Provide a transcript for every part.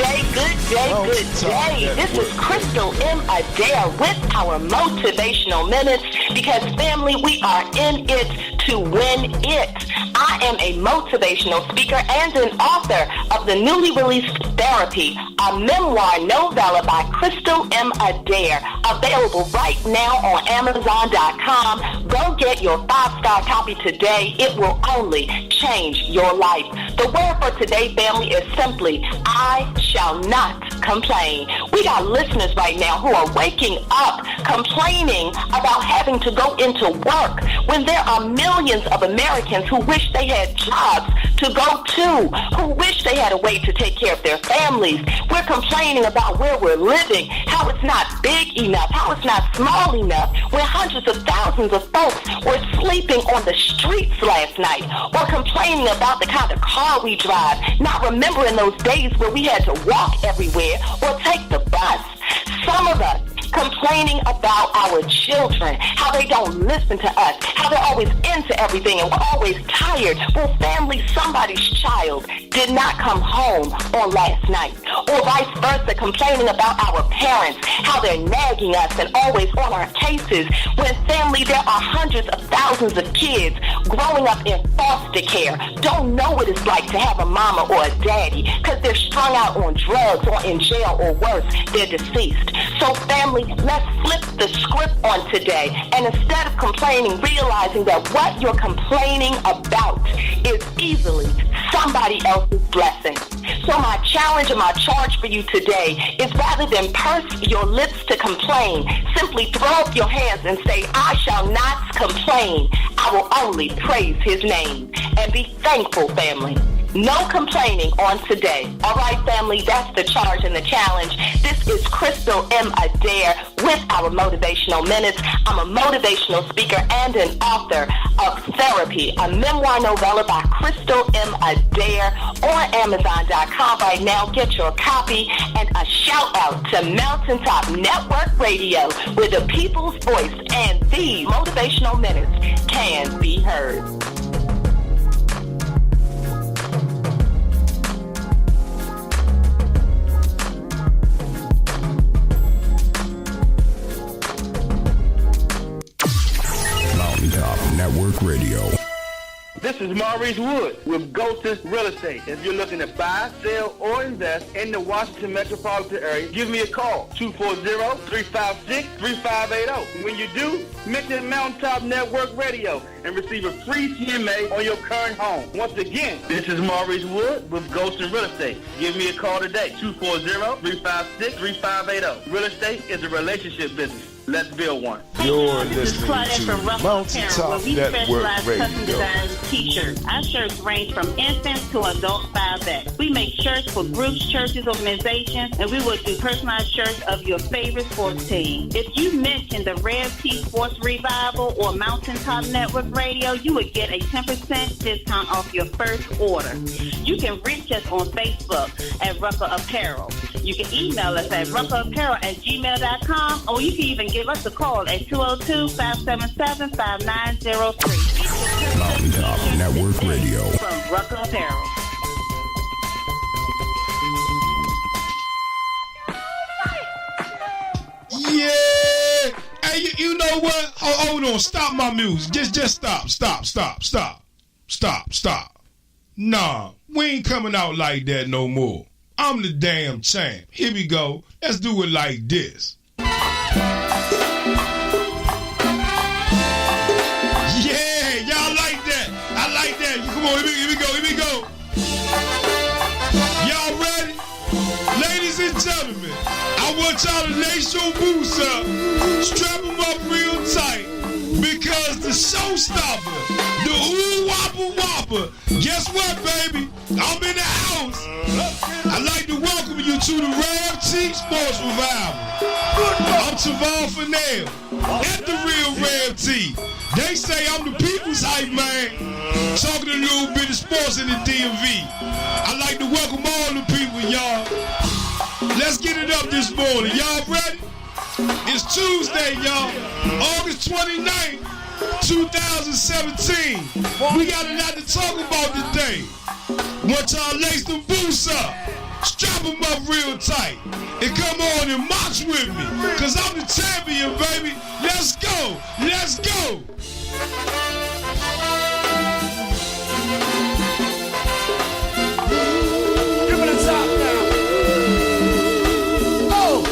Good day. This is Crystal M. Adair with our Motivational Minutes because, family, we are in it to win it. I am a motivational speaker and an author of the newly released Therapy, a memoir novella by Crystal M. Adair, available right now on Amazon.com. Go get your 5-star copy today. It will only change your life. The word for today, family, is simply, I shall not complain. We got listeners right now who are waking up complaining about having to go into work when there are millions of Americans who wish they had jobs to go to, who wish they had a way to take care of their families. We're complaining about where we're living, how it's not big enough, how it's not small enough, when hundreds of thousands of folks were sleeping on the streets last night. We're complaining about the kind of car we drive, not remembering those days where we had to walk everywhere or take the bus. Some of us complaining about our children, how they don't listen to us, how they're always into everything and we're always tired. Well, family, somebody's child did not come home on last night. Or vice versa, complaining about our parents, how they're nagging us and always on our cases. When, family, there are hundreds of thousands of kids growing up in foster care, don't know what it's like to have a mama or a daddy because they're strung out on drugs or in jail or worse, they're deceased. So, family, let's flip the script on today, and instead of complaining, realizing that what you're complaining about is easily somebody else's blessing. So my challenge and my charge for you today is, rather than purse your lips to complain, simply throw up your hands and say, I shall not complain. I will only praise his name. And be thankful, family. No complaining on today. All right, family, that's the charge and the challenge. This is Crystal M. Adair with our Motivational Minutes. I'm a motivational speaker and an author of Therapy, a memoir novella by Crystal M. Adair on Amazon.com right now. Get your copy, and a shout out to Mountaintop Network Radio, where the people's voice and the Motivational Minutes can be heard. Network Radio. This is Maurice Wood with Ghostis Real Estate. If you're looking to buy, sell, or invest in the Washington metropolitan area, give me a call, 240-356-3580. When you do, mention Mountaintop Network Radio and receive a free CMA on your current home. Once again, this is Maurice Wood with Ghostis Real Estate. Give me a call today, 240-356-3580. Real estate is a relationship business. Let's build one. You're listening to Mountaintop Network Radio. Custom design t-shirts. Our shirts range from infants to adult 5X. We make shirts for groups, churches, organizations, and we will do personalized shirts of your favorite sports team. If you mention the Rev T Sports Revival or Mountaintop Network Radio, you would get a 10% discount off your first order. You can reach us on Facebook at Rucker Apparel. You can email us at ruckerapparel@gmail.com, or you can even give us a call at 202-577-5903. Mountaintop Network Radio. From Rucker Apparel. Yeah! Hey, you know what? Hold on. Stop my music. Just stop. Nah, we ain't coming out like that no more. I'm the damn champ. Here we go. Let's do it like this. Yeah, y'all like that. I like that. Come on, here we go. Y'all ready? Ladies and gentlemen, I want y'all to lace your boots up, strap them up real tight, because the showstopper, the Whopper, guess what, baby? I'm in the house. I'd like to welcome you to the Rev T Sports Revival. I'm Tavon Fennell at the Real Rev T. They say I'm the people's hype man, talking a little bit of sports in the DMV. I'd like to welcome all the people, y'all. Let's get it up this morning. Y'all ready? It's Tuesday, y'all. August 29th, 2017. We got a lot to talk about today. Want y'all lace them boots up. Strap them up real tight. And come on and march with me. Cause I'm the champion, baby. Let's go. Let's go. Give me the top now. Oh.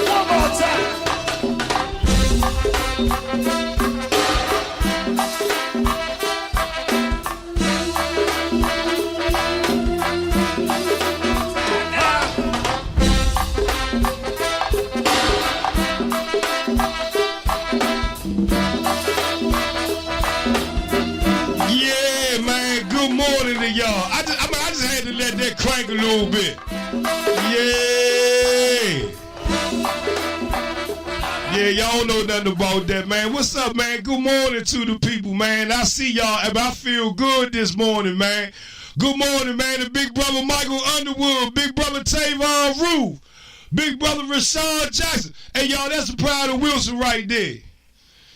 One more time. Yeah, man. Good morning to y'all. I just had to let that crank a little bit. Yeah. Yeah, y'all don't know nothing about that, man. What's up, man? Good morning to the people, man. I see y'all, and I feel good this morning, man. Good morning, man, to Big Brother Michael Underwood, Big Brother Tavon Roof, Big Brother Rashawn Jackson. Hey, y'all, that's the pride of Wilson right there.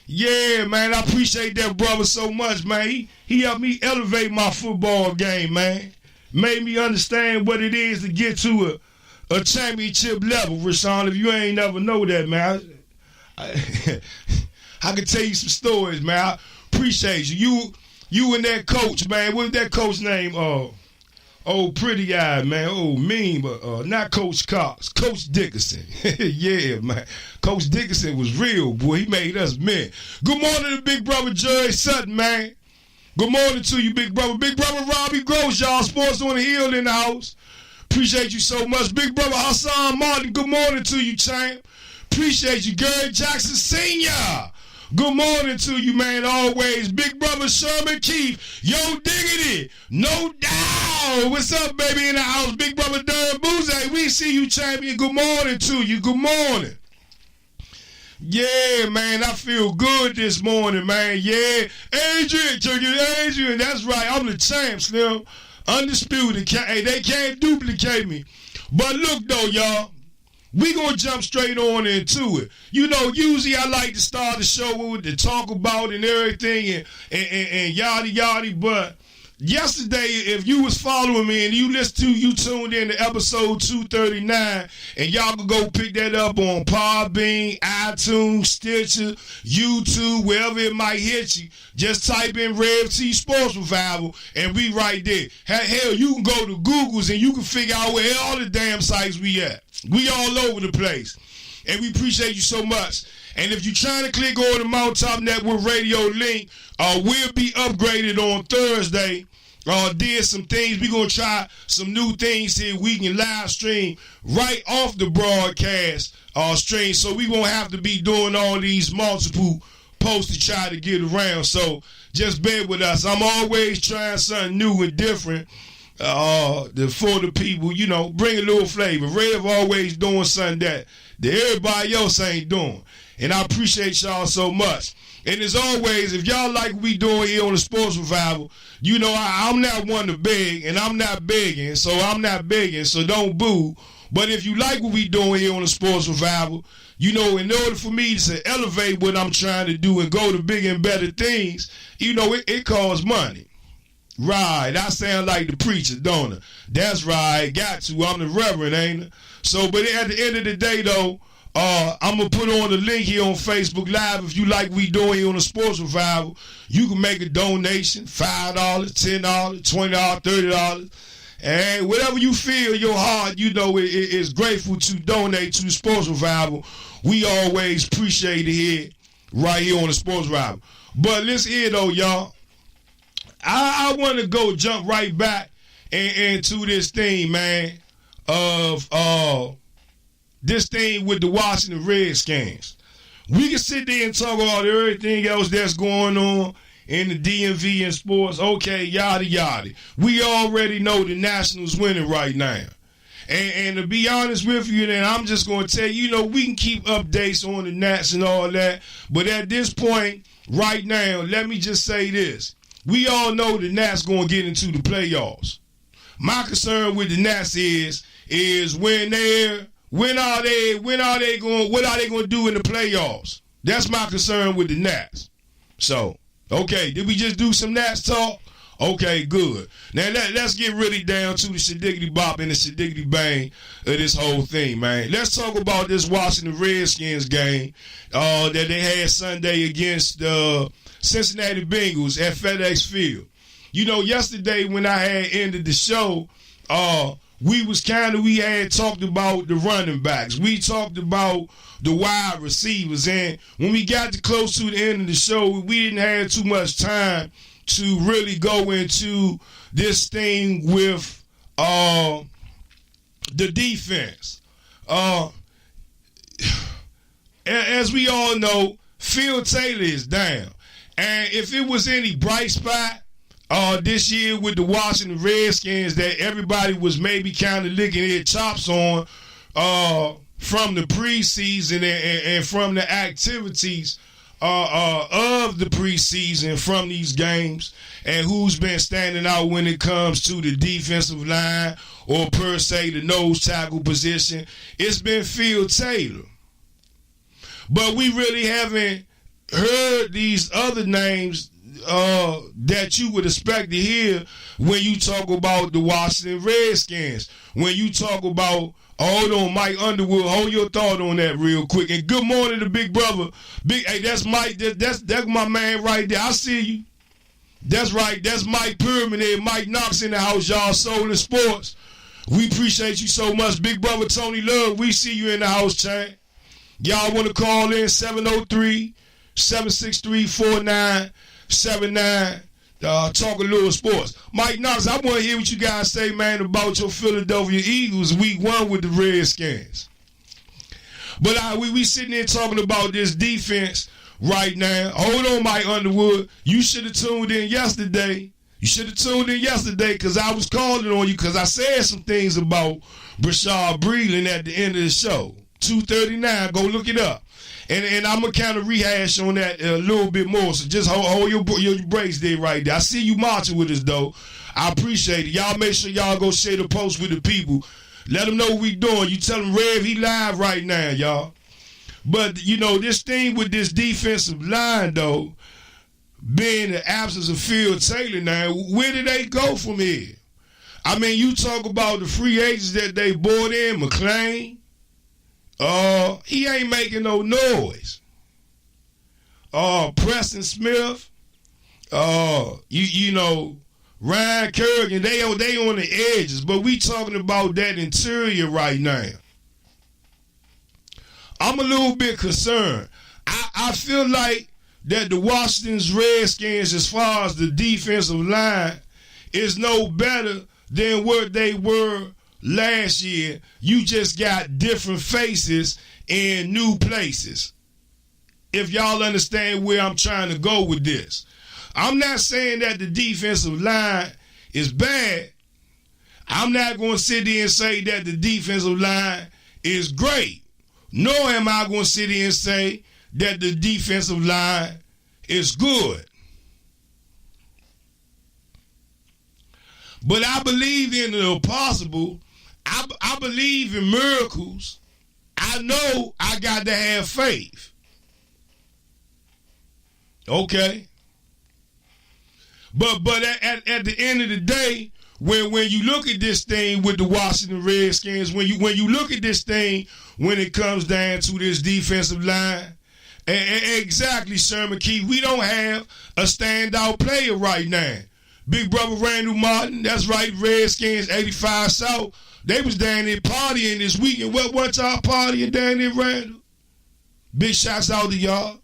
Yeah, man, I appreciate that brother so much, man. He helped me elevate my football game, man. Made me understand what it is to get to a championship level, Rashawn. If you ain't never know that, man, I can tell you some stories, man. I appreciate you. You and that coach, man. What's that coach name? Pretty eye, man. Mean, but not Coach Cox. Coach Dickerson. Yeah, man. Coach Dickerson was real, boy. He made us men. Good morning to Big Brother Jerry Sutton, man. Good morning to you, Big Brother. Big Brother Robbie Gross, y'all. Sports on the Hill in the house. Appreciate you so much. Big Brother Hassan Martin, good morning to you, champ. Appreciate you, Gary Jackson Sr. Good morning to you, man, always. Big Brother Sherman Keith, yo diggity, no doubt. What's up, baby, in the house? Big Brother Darren Booze, we see you, champion. Good morning to you. Good morning. Yeah, man, I feel good this morning, man. Yeah, Adrian, that's right. I'm the champ, Slim. Undisputed. Hey, they can't duplicate me. But look, though, y'all. We gonna jump straight on into it. You know, usually I like to start the show with to talk about and everything and yada yada. But yesterday, if you was following me and you tuned in to episode 239, and y'all can go pick that up on Podbean, iTunes, Stitcher, YouTube, wherever it might hit you. Just type in Rev T Sports Revival, and we right there. Hell, you can go to Google's and you can figure out where all the damn sites we at. We all over the place. And we appreciate you so much. And if you're trying to click on the Mountaintop Network radio link, we'll be upgraded on Thursday. Did some things. We're going to try some new things here. We can live stream right off the broadcast stream. So we won't have to be doing all these multiple posts to try to get around. So just bear with us. I'm always trying something new and different. For the people, you know, bring a little flavor. Rev always doing something that everybody else ain't doing. And I appreciate y'all so much. And as always, if y'all like what we doing here on the Sports Revival, you know, I'm not one to beg, and I'm not begging, so don't boo. But if you like what we doing here on the Sports Revival, you know, in order for me to elevate what I'm trying to do and go to bigger and better things, you know, it costs money. Right, I sound like the preacher, don't I? That's right, got to. I'm the reverend, ain't I? So, but at the end of the day, though, I'm going to put on the link here on Facebook Live. If you like what we doing here on the Sports Revival, you can make a donation, $5, $10, $20, $30. And whatever you feel, your heart, you know, is grateful to donate to the Sports Revival. We always appreciate it here, right here on the Sports Revival. But listen here, though, y'all. I want to jump right back into this thing, man, of this thing with the Washington Redskins. We can sit there and talk about everything else that's going on in the DMV and sports. Okay, yada, yada. We already know the Nationals winning right now. And to be honest with you, then I'm just going to tell you, you know, we can keep updates on the Nats and all that. But at this point, right now, let me just say this. We all know the Nats going to get into the playoffs. My concern with the Nats is what are they going to do in the playoffs? That's my concern with the Nats. So, okay, did we just do some Nats talk? Okay, good. Now let's get really down to the shadiggity bop and the shadiggity bang of this whole thing, man. Let's talk about this Washington Redskins game that they had Sunday against the Cincinnati Bengals at FedEx Field. You know, yesterday when I had ended the show, we had talked about the running backs. We talked about the wide receivers. And when we got close to the end of the show, we didn't have too much time to really go into this thing with the defense. As we all know, Phil Taylor is down. And if it was any bright spot this year with the Washington Redskins that everybody was maybe kind of licking their chops on from the preseason and from the activities of the preseason from these games, and who's been standing out when it comes to the defensive line or per se the nose tackle position, it's been Phil Taylor. But we really haven't heard these other names that you would expect to hear when you talk about the Washington Redskins. When you talk about, hold on, Mike Underwood, hold your thought on that real quick. And good morning to Big Brother. Hey, that's Mike. That's my man right there. I see you. That's right. That's Mike Perman there. Mike Knox in the house, y'all. Soul and Sports. We appreciate you so much. Big Brother Tony Love, we see you in the house, Chan. Y'all want to call in 703-763-4979. Talk a little sports. Mike Knox, I want to hear what you guys say, man, about your Philadelphia Eagles week 1 with the Redskins. But we sitting there talking about this defense right now. Hold on, Mike Underwood. You should have tuned in yesterday. Because I was calling on you because I said some things about Bashaud Breeland at the end of the show. 239, go look it up. And I'm going to kind of rehash on that a little bit more. So just hold your brakes there right there. I see you marching with us, though. I appreciate it. Y'all make sure y'all go share the post with the people. Let them know what we doing. You tell them Rev, he live right now, y'all. But, you know, this thing with this defensive line, though, being the absence of Phil Taylor now, where did they go from here? I mean, you talk about the free agents that they brought in, McClain. He ain't making no noise. Preston Smith, you know, Ryan Kerrigan, they on the edges, but we talking about that interior right now. I'm a little bit concerned. I feel like that the Washington Redskins, as far as the defensive line, is no better than what they were last year. You just got different faces in new places. If y'all understand where I'm trying to go with this. I'm not saying that the defensive line is bad. I'm not going to sit there and say that the defensive line is great. Nor am I going to sit here and say that the defensive line is good. But I believe in the impossible. I believe in miracles. I know I got to have faith. Okay? But at the end of the day, when you look at this thing with the Washington Redskins, when you look at this thing when it comes down to this defensive line, exactly, Sherman Keith, we don't have a standout player right now. Big brother Randall Martin, that's right, Redskins 85 South. They was down there partying this weekend. What y'all partying down there, Randall? Big shouts out to y'all.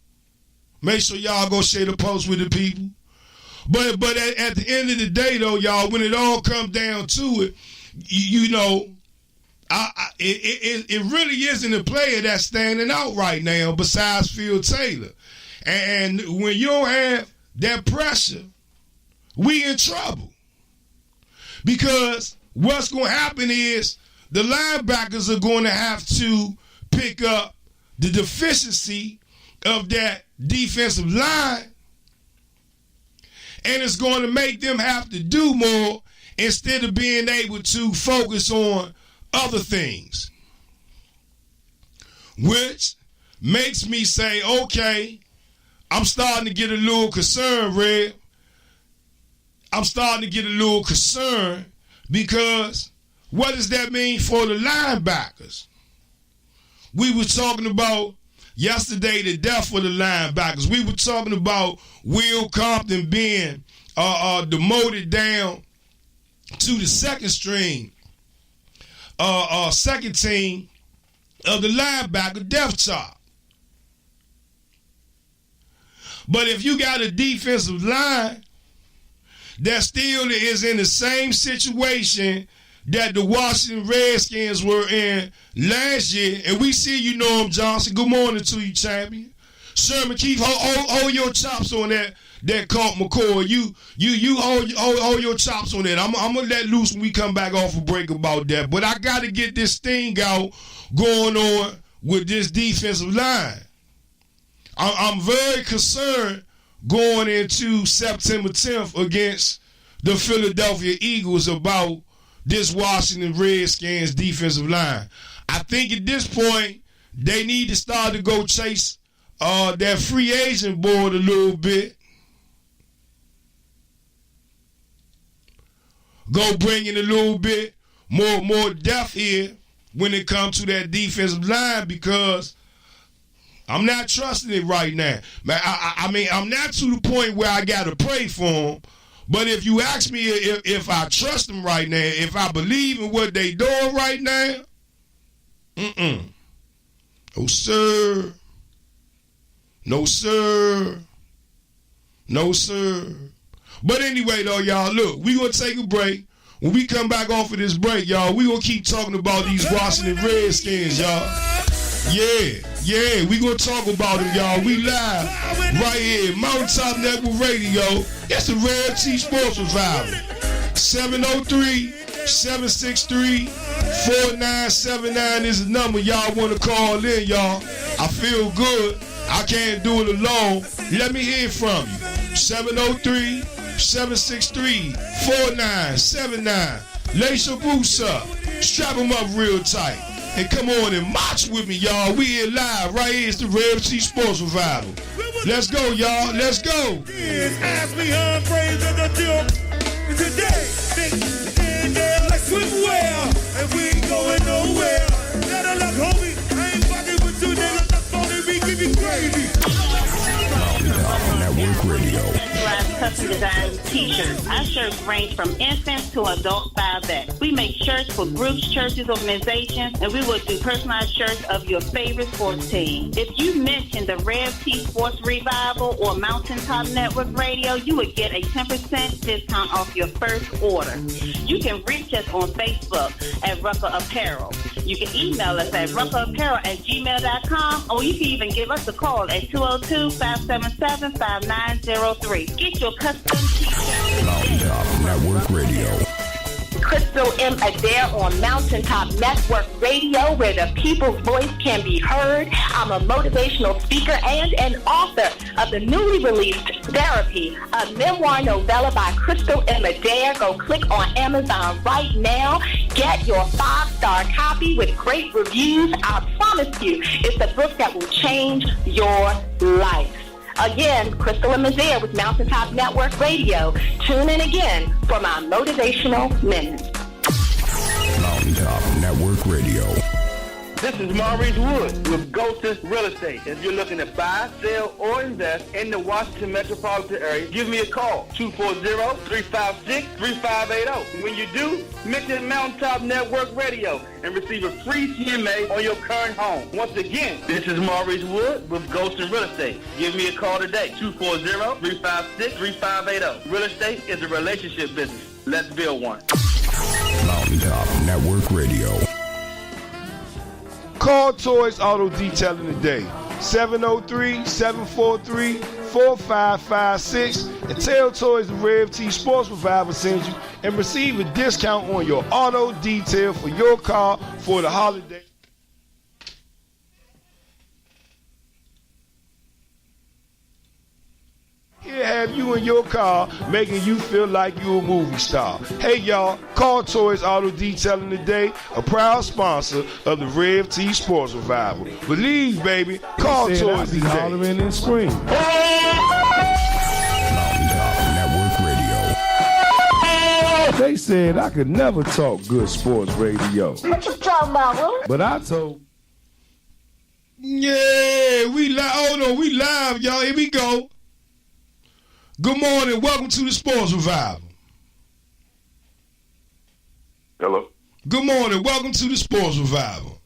Make sure y'all go share the post with the people. But at the end of the day, though, y'all, when it all comes down to it, you know, it really isn't a player that's standing out right now besides Phil Taylor. And when you don't have that pressure, we in trouble. Because what's going to happen is the linebackers are going to have to pick up the deficiency of that defensive line, and it's going to make them have to do more instead of being able to focus on other things, which makes me say, okay, I'm starting to get a little concerned, Red. I'm starting to get a little concerned because what does that mean for the linebackers? We were talking about yesterday the death of the linebackers. We were talking about Will Compton being demoted down to the second string, second team of the linebacker depth chart. But if you got a defensive line that still is in the same situation that the Washington Redskins were in last year, and we see you, Norm Johnson. Good morning to you, champion. Sherman Keith, hold your chops on that Colt McCoy. You hold your chops on that. I'm gonna let loose when we come back off a break about that. But I got to get this thing out going on with this defensive line. I'm very concerned going into September 10th against the Philadelphia Eagles about this Washington Redskins defensive line. I think at this point they need to start to go chase that free agent board a little bit. Go bring in a little bit more depth here when it comes to that defensive line, because I'm not trusting it right now. Man, I mean, I'm not to the point where I got to pray for them. But if you ask me if I trust them right now, if I believe in what they doing right now, no, sir. No, sir. No, sir. But anyway, though, y'all, look, we going to take a break. When we come back off of this break, y'all, we going to keep talking about these Washington Redskins, y'all. Yeah, we gonna talk about them, y'all. We live right here, Mountaintop Network Radio. It's the Rare T Sports Revival. 703-763-4979 is the number y'all wanna call in, y'all. I feel good. I can't do it alone. Let me hear from you. 703-763-4979. Lace your boots up. Strap them up real tight. And come on and march with me, y'all. We here live. Right here is the Rare T Sports Revival. Let's go, y'all. Let's go. Ask me how I'm praised of the deal. Today, in there like swimwear. And we ain't going nowhere. Better luck, homie. I ain't fucking with you, nigga. That's only we give you gravy. Network Radio. Specialized custom design t-shirts. Our shirts range from infants to adult style vets. We make shirts for groups, churches, organizations, and we will do personalized shirts of your favorite sports team. If you mention the Rev T Sports Revival or Mountaintop Network Radio, you would get a 10% discount off your first order. You can reach us on Facebook at Rucker Apparel. You can email us at ruckerapparel@gmail.com, or you can even give us a call at 202-577-5903. Get your custom t-shirt. Mountaintop Network Radio. Crystal M. Adair on Mountaintop Network Radio, where the people's voice can be heard. I'm a motivational speaker and an author of the newly released Therapy, a memoir novella by Crystal M. Adair. Go click on Amazon right now. Get your 5-star copy with great reviews. I promise you, it's a book that will change your life. Again, Crystal M. Adair with Mountaintop Network Radio. Tune in again for my motivational minutes. Mountaintop Network Radio. This is Maurice Wood with Ghostis Real Estate. If you're looking to buy, sell, or invest in the Washington metropolitan area, give me a call, 240-356-3580. When you do, mention Mountaintop Network Radio and receive a free CMA on your current home. Once again, this is Maurice Wood with Ghostis Real Estate. Give me a call today, 240-356-3580. Real estate is a relationship business. Let's build one. Mountaintop Network Radio. Call Toys Auto Detailing today, 703-743-4556, and tell Toys the Rev T Sports Revival sends you, and receive a discount on your auto detail for your car for the holiday. Here have you you in your car, making you feel like you a movie star. Hey y'all, Car Toys Auto Detailing today, a proud sponsor of the Rev T Sports Revival. Believe, baby, Car Toys today. Hollering and screaming. Network Radio. They said I could never talk good sports radio. What you talking about, Will? But I told... Yeah, we live. Oh no, we live, y'all. Here we go. Good morning. Welcome to the Sports Revival. Hello. Good morning. Welcome to the Sports Revival.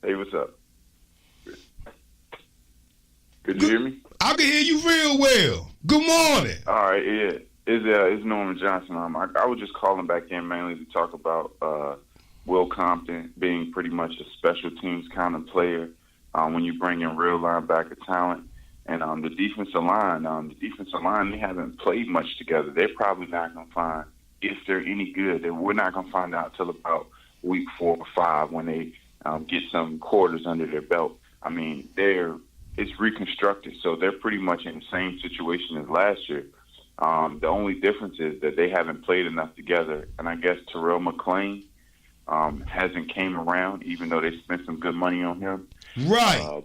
Hey, what's up? Could you hear me? I can hear you real well. Good morning. All right, yeah. It's Norman Johnson. I was just calling back in mainly to talk about Will Compton being pretty much a special teams kind of player when you bring in real linebacker talent. And the defensive line, they haven't played much together. They're probably not going to find, if they're any good, we're not going to find out till about week 4 or 5 when they get some quarters under their belt. I mean, it's reconstructed, so they're pretty much in the same situation as last year. The only difference is that they haven't played enough together. And I guess Terrell McClain hasn't came around, even though they spent some good money on him. Right.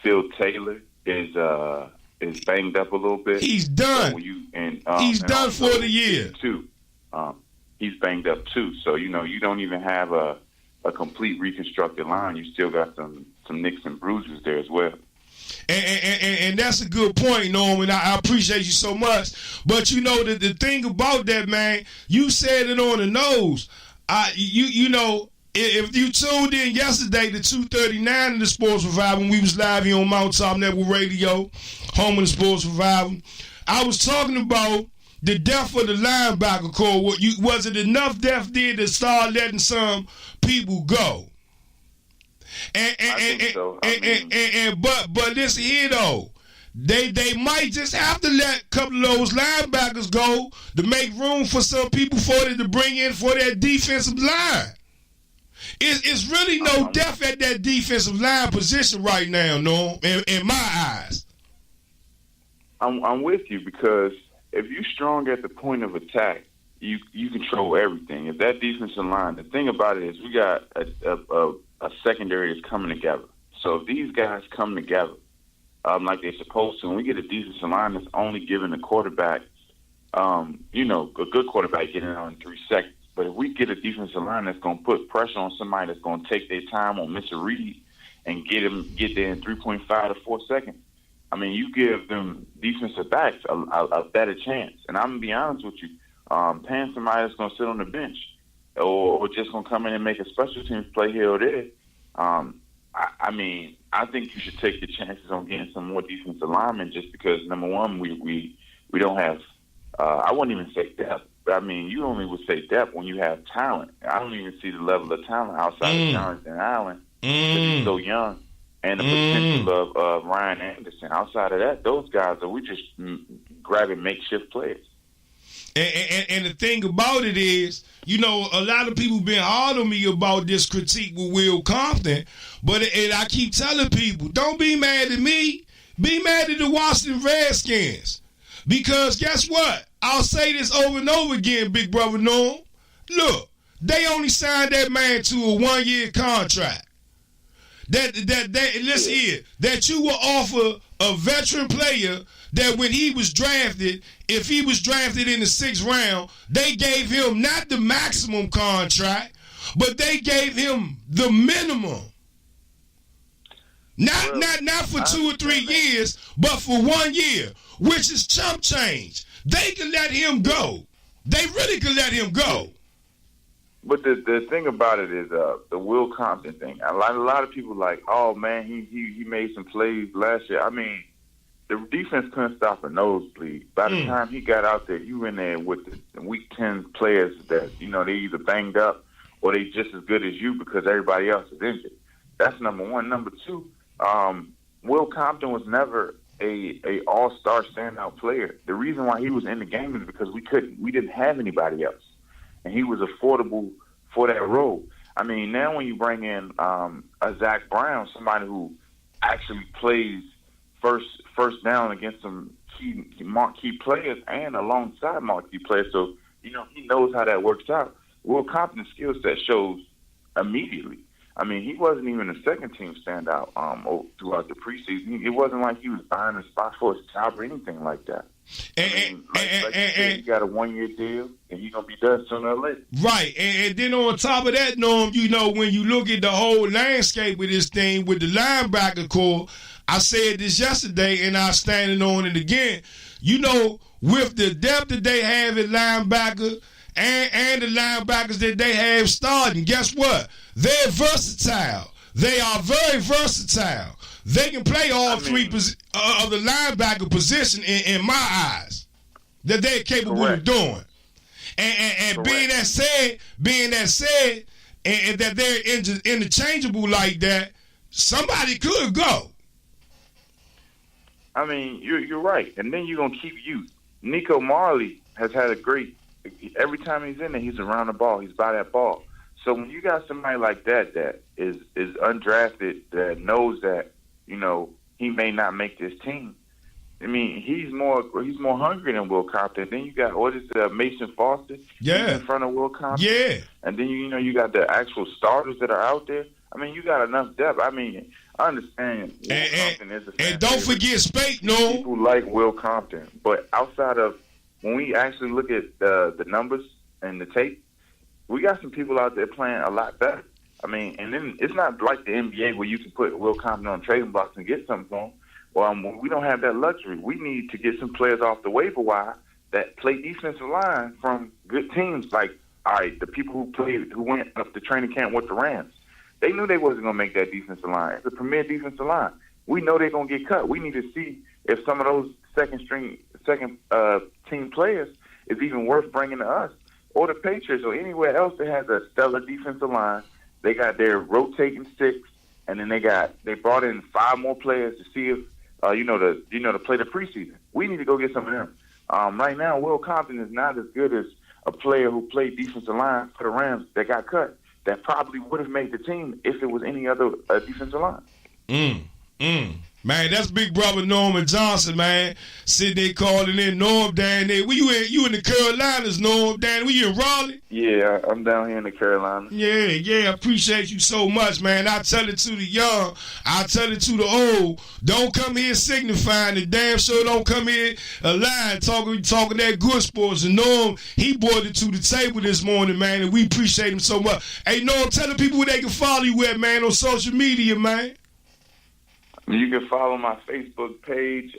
Phil Taylor is banged up a little bit. He's done. So he's done for the year too. He's banged up too. So you don't even have a complete reconstructed line. You still got some nicks and bruises there as well. And that's a good point, Norman. I appreciate you so much. But the thing about that, man, you said it on the nose. If you tuned in yesterday to 239 of the Sports Revival when we was live here on Mountaintop Network Radio, home of the Sports Revival, I was talking about the depth of the linebacker core. Was it enough depth there to start letting some people go? But listen here though, they might just have to let a couple of those linebackers go to make room for some people to bring in for that defensive line. It's really no depth at that defensive line position right now, no, in my eyes. I'm with you because if you're strong at the point of attack, you control everything. If that defensive line, the thing about it is we got a secondary that's coming together. So if these guys come together like they're supposed to, and we get a defensive line that's only giving the quarterback, a good quarterback getting out in 3 seconds. But if we get a defensive line that's going to put pressure on somebody that's going to take their time on Mr. Reed and get there in 3.5 to 4 seconds, I mean, you give them defensive backs a better chance. And I'm going to be honest with you, paying somebody that's going to sit on the bench or just going to come in and make a special teams play here or there, I think you should take your chances on getting some more defensive linemen just because, number one, we don't have I wouldn't even say depth. But I mean, you only would say depth when you have talent. I don't even see the level of talent outside of Jonathan Allen because he's so young, and the potential of Ryan Anderson. Outside of that, those guys we just grabbing makeshift players. And the thing about it is, a lot of people been hard on me about this critique with Will Compton, but I keep telling people, don't be mad at me. Be mad at the Washington Redskins. Because guess what? I'll say this over and over again, Big Brother Norm. Look, they only signed that man to a 1-year contract. Listen here, that you will offer a veteran player that when he was drafted, if he was drafted in the 6th round, they gave him not the maximum contract, but they gave him the minimum. Not for 2 or 3 years, but for 1 year, which is chump change. They can let him go. They really can let him go. But the thing about it is the Will Compton thing. A lot of people like, oh man, he made some plays last year. I mean, the defense couldn't stop a nosebleed. By the time he got out there, you in there with the week 10 players that they either banged up or they just as good as you because everybody else is injured. That's number one. Number two, Will Compton was never a all-star standout player. The reason why he was in the game is because we didn't have anybody else, and he was affordable for that role. I mean, now when you bring in a Zach Brown, somebody who actually plays first down against some marquee players and alongside marquee players. So, he knows how that works out. Will Compton's skill set shows immediately. I mean, he wasn't even a second-team standout throughout the preseason. It wasn't like he was buying a spot for his job or anything like that. And he got a 1-year deal, and he's going to be done sooner or later. Right, and then on top of that, Norm, when you look at the whole landscape of this thing with the linebacker core, I said this yesterday, and I'm standing on it again. With the depth that they have at linebacker and the linebackers that they have starting, guess what? They're versatile. They are very versatile. They can play all three of the linebacker position in my eyes that they're capable of doing. And being that said, and that they're interchangeable like that, somebody could go. I mean, you're right. And then you're going to keep youth. Nico Marley has had a great – every time he's in there, he's around the ball. He's by that ball. So when you got somebody like that is undrafted, that knows that, he may not make this team, I mean, he's more hungry than Will Compton. Then you got, Mason Foster? Yeah. In front of Will Compton. Yeah. And then, you got the actual starters that are out there. I mean, you got enough depth. I mean, I understand Will Compton is a fan. And don't forget Spate, no. People like Will Compton. But outside of, when we actually look at the numbers and the tape, we got some people out there playing a lot better. I mean, and then it's not like the NBA where you can put Will Compton on trading blocks and get something from. Well, we don't have that luxury. We need to get some players off the waiver wire that play defensive line from good teams. Like, all right, the people who went up to training camp with the Rams, they knew they wasn't going to make that defensive line. It's a premier defensive line. We know they're going to get cut. We need to see if some of those second team players is even worth bringing to us or the Patriots or anywhere else that has a stellar defensive line. They got their rotating six, and then they brought in 5 more players to see if to play the preseason. We need to go get some of them. Right now, Will Compton is not as good as a player who played defensive line for the Rams that got cut. That probably would have made the team if it was any other defensive line. Man, that's big brother Norman Johnson, man. Sitting there calling in. Norm down there. You in the Carolinas, Norm? Down, you in Raleigh? Yeah, I'm down here in the Carolinas. Yeah, I appreciate you so much, man. I tell it to the young, I tell it to the old. Don't come here signifying the damn sure don't come here lying, talking that good sports. And Norm, he brought it to the table this morning, man, and we appreciate him so much. Hey, Norm, tell the people where they can follow you at, man, on social media, man. You can follow my Facebook page,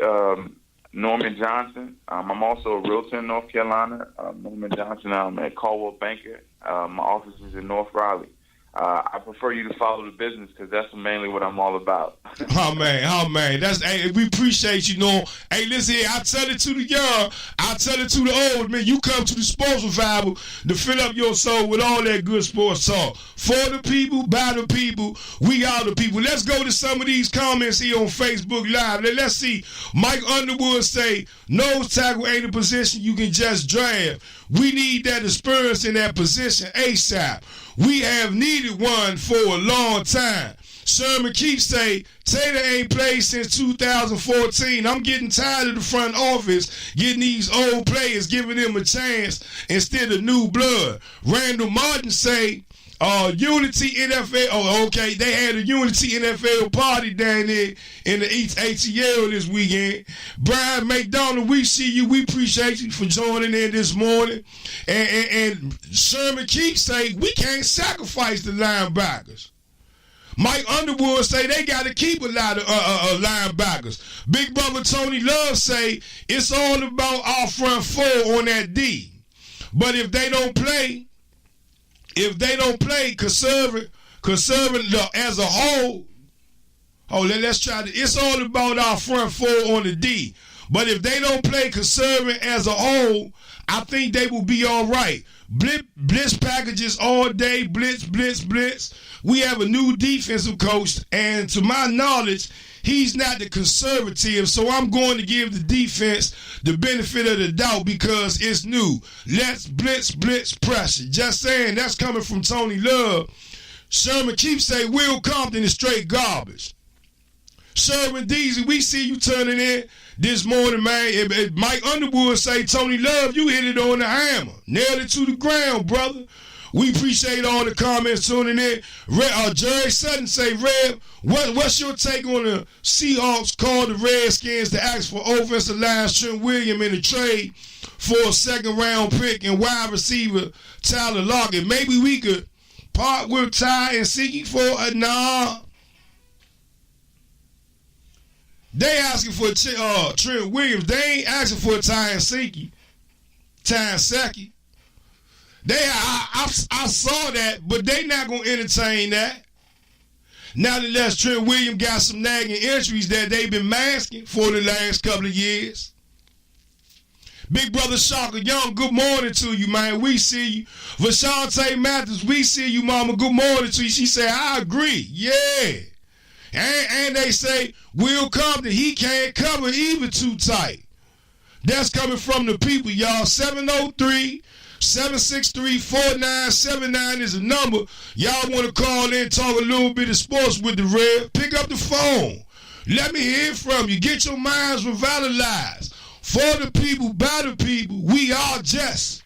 Norman Johnson. I'm also a realtor in North Carolina. Norman Johnson. I'm at Caldwell Banker. My office is in North Raleigh. I prefer you to follow the business because that's mainly what I'm all about. Oh man, we appreciate you, Norm. Hey, listen here, I tell it to the young, I tell it to the old, man. You come to the Sports Revival to fill up your soul with all that good sports talk. For the people, by the people, we are the people. Let's go to some of these comments here on Facebook Live. Let's see. Mike Underwood say, nose tackle ain't a position you can just draft. We need that experience in that position ASAP. We have needed one for a long time. Sherman Keefe say, Taylor ain't played since 2014. I'm getting tired of the front office getting these old players, giving them a chance instead of new blood. Randall Martin say, Unity NFL. Oh, okay. They had a Unity NFL party down there in the ATL this weekend. Brian McDonald, we see you. We appreciate you for joining in this morning. And Sherman Keefe say, we can't sacrifice the linebackers. Mike Underwood say they got to keep a lot of linebackers. Big brother Tony Love say it's all about our front four on that D. But if they don't play, conservative as a whole, let's try to. It's all about our front four on the D. But if they don't play conservative as a whole, I think they will be all right. Blitz packages all day, blitz. We have a new defensive coach, and to my knowledge, he's not the conservative, so I'm going to give the defense the benefit of the doubt because it's new. Let's blitz pressure. Just saying, that's coming from Tony Love. Sherman Keefe say Will Compton is straight garbage. Sherman Deasy, we see you turning in this morning, man. If Mike Underwood say, Tony Love, you hit it on the hammer. Nailed it to the ground, brother. We appreciate all the comments tuning in. Jerry Sutton say, Rev, what's your take on the Seahawks called the Redskins to ask for offensive line Trent Williams in the trade for a second-round pick and wide receiver Tyler Lockett? Maybe we could part with Ty and Siki for a nah. They asking for Trent Williams. They ain't asking for Ty and Siki. I saw that, but they not going to entertain that. Nevertheless, Trent Williams got some nagging injuries that they've been masking for the last couple of years. Big brother Shaka Young, good morning to you, man. We see you. Vashante Mathis, we see you, mama. Good morning to you. She said, I agree. Yeah. And they say, Will Compton, he can't cover even too tight. That's coming from the people, y'all. 703-763-4979 is the number. Y'all want to call in, talk a little bit of sports with the Red. Pick up the phone. Let me hear from you. Get your minds revitalized. For the people, by the people, we are just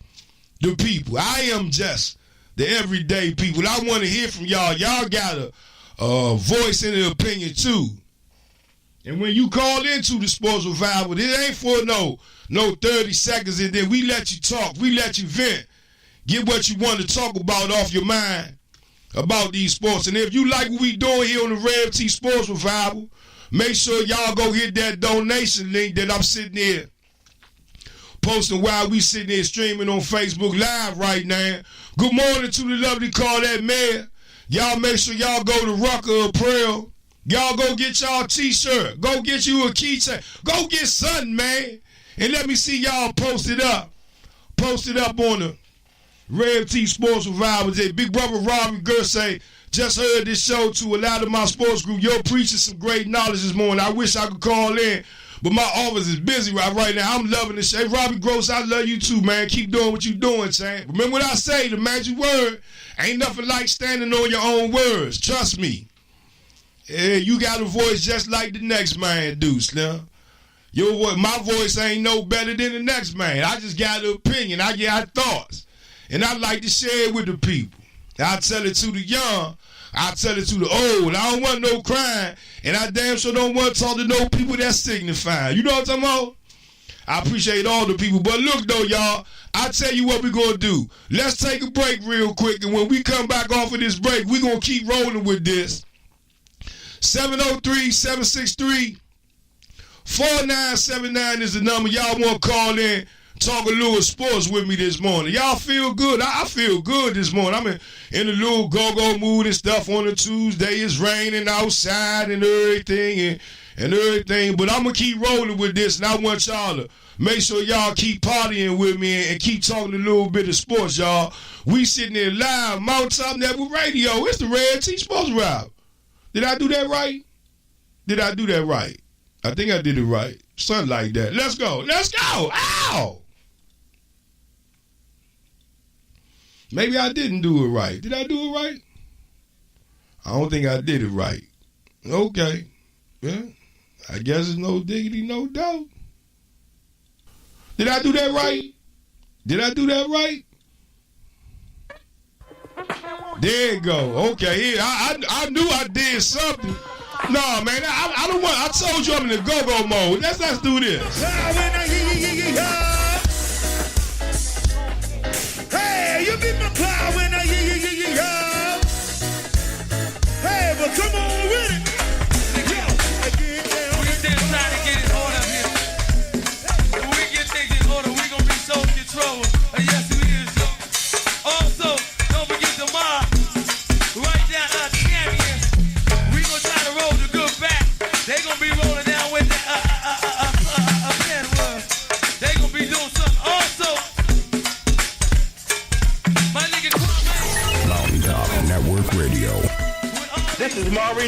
the people. I am just the everyday people. I want to hear from y'all. Y'all got a voice and an opinion too. And when you call into the Sports Revival, it ain't for no 30 seconds and then we let you talk. We let you vent. Get what you want to talk about off your mind about these sports. And if you like what we doing here on the Rev T Sports Revival, make sure y'all go hit that donation link that I'm sitting there posting while we sitting there streaming on Facebook Live right now. Good morning to the lovely Claudette Mayor. Y'all make sure y'all go to Rucker Apparel. Y'all go get y'all a t-shirt. Go get you a keychain. Go get something, man. And let me see y'all post it up. Post it up on the Rev T Sports Revival. Big brother Robin Gurr say, just heard this show to a lot of my sports group. You're preaching some great knowledge this morning. I wish I could call in, but my office is busy right now. I'm loving this. Hey, Robbie Gross, I love you too, man. Keep doing what you're doing, Sam. Remember what I say, the magic word, ain't nothing like standing on your own words. Trust me. Yeah, you got a voice just like the next man do, Slim. My voice ain't no better than the next man. I just got an opinion. I got thoughts. And I like to share it with the people. I tell it to the young. I tell it to the old. I don't want no crime. And I damn sure don't want to talk to no people that's signifying. You know what I'm talking about? I appreciate all the people. But look, though, y'all, I tell you what we're going to do. Let's take a break real quick. And when we come back off of this break, we're going to keep rolling with this. 703-763-4979 is the number. Y'all want to call in, talk a little sports with me this morning. Y'all feel good? I feel good this morning. I'm in a little go-go mood and stuff on a Tuesday. It's raining outside and everything and everything. But I'm going to keep rolling with this, and I want y'all to make sure y'all keep partying with me and keep talking a little bit of sports, y'all. We sitting there live, Mountaintop Network Radio. It's the Red T Sports Revival. Did I do that right? I think I did it right. Something like that. Let's go. Ow! Maybe I didn't do it right. Did I do it right? I don't think I did it right. Okay. Yeah. I guess it's no diggity, no doubt. Did I do that right? There you go. Okay. Yeah, I knew I did something. No, man, I don't want. I told you I'm in the go-go mode. Let's do this. Hey, you beat my cloud when I Hey, but come on with it. We still trying to get it order here. When we get things in order, we gonna be so control. Yes, we is. Also, don't forget the mob. Right down our champions. We gonna try to roll the good back. They gonna be rolling down with the they gonna be doing something also. My nigga Mountaintop Network Radio. This is Maurice